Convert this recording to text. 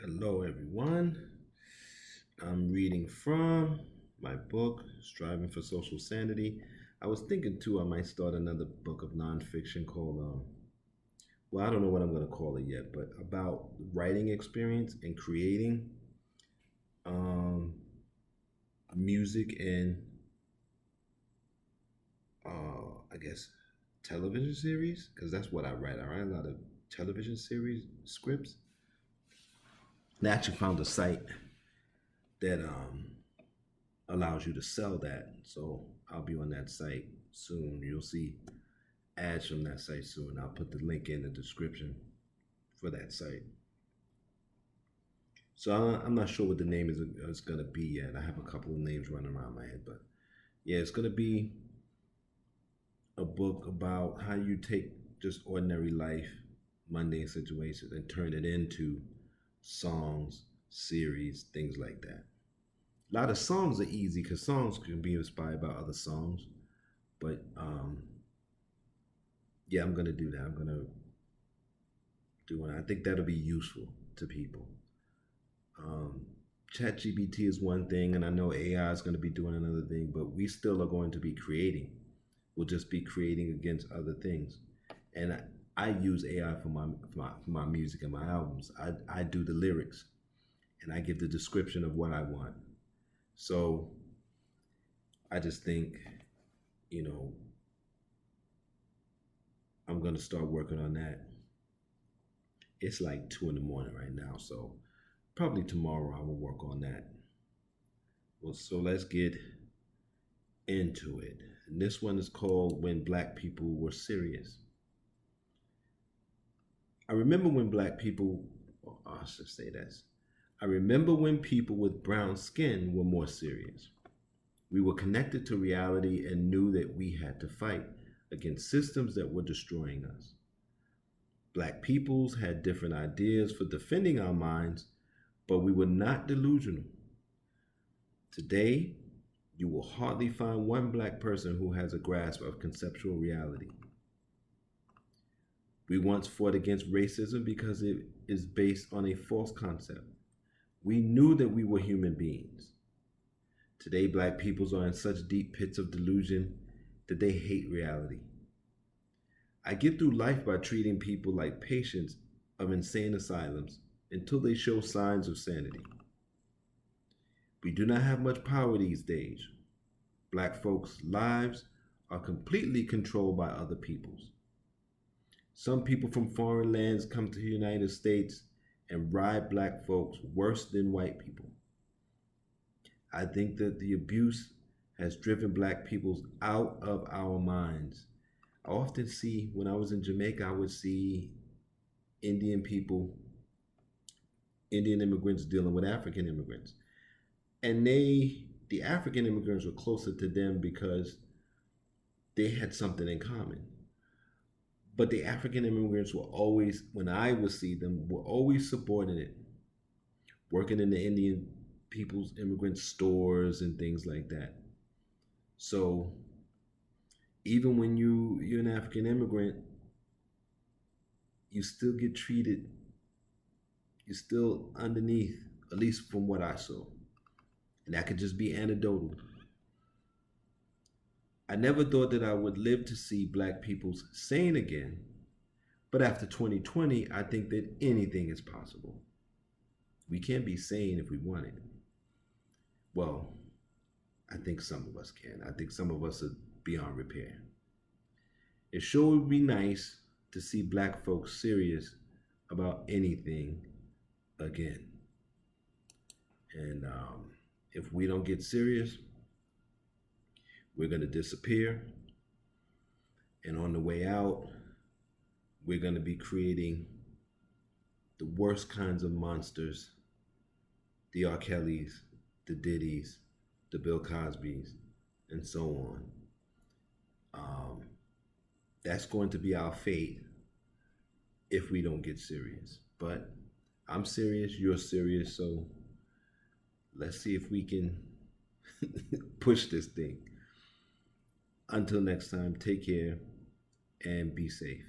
Hello, everyone. I'm reading from my book, Striving for Social Sanity. I was thinking too, I might start another book of nonfiction called, I don't know what I'm going to call it yet, but about writing experience and creating um, music and, I guess, television series, because that's what I write. I write a lot of television series scripts. And I actually found a site that allows you to sell that. So I'll be on that site soon. You'll see ads from that site soon. I'll put the link in the description for that site. So I'm not sure what the name is going to be yet. I have a couple of names running around my head, but yeah, it's going to be a book about how you take just ordinary life, mundane situations, and turn it into songs, series, things like that. A lot of songs are easy because songs can be inspired by other songs. But yeah, I'm gonna do that. I'm gonna do it. I think that'll be useful to people. Um, ChatGPT is one thing, and I know AI is going to be doing another thing, but we still are going to be creating. We'll just be creating against other things. And I use AI for my music and my albums. I do the lyrics, and I give the description of what I want. So I just think, you know, I'm gonna start working on that. It's like 2 in the morning right now, so probably tomorrow I will work on that. Well, so let's get into it. And this one is called When Black People Were Serious. I remember when black people, I should say this. I remember when people with brown skin were more serious. We were connected to reality and knew that we had to fight against systems that were destroying us. Black peoples had different ideas for defending our minds, but we were not delusional. Today, you will hardly find one black person who has a grasp of conceptual reality. We once fought against racism because it is based on a false concept. We knew that we were human beings. Today, black peoples are in such deep pits of delusion that they hate reality. I get through life by treating people like patients of insane asylums until they show signs of sanity. We do not have much power these days. Black folks' lives are completely controlled by other peoples. Some people from foreign lands come to the United States and ride black folks worse than white people. I think that the abuse has driven black peoples out of our minds. I often see, when I was in Jamaica, I would see Indian people, Indian immigrants dealing with African immigrants. And the African immigrants were closer to them because they had something in common. But the African immigrants were always, when I would see them, were always subordinate, working in the Indian people's immigrant stores and things like that. So even when you're an African immigrant, you still get treated, you're still underneath, at least from what I saw. And that could just be anecdotal. I never thought that I would live to see black people sane again. But after 2020, I think that anything is possible. We can be sane if we want it. Well, I think some of us can. I think some of us are beyond repair. It sure would be nice to see black folks serious about anything again. And if we don't get serious, we're going to disappear. And on the way out, we're going to be creating the worst kinds of monsters, the R. Kellys, the Diddy's, the Bill Cosby's, and so on. That's going to be our fate if we don't get serious. But I'm serious, you're serious, so let's see if we can push this thing. Until next time, take care and be safe.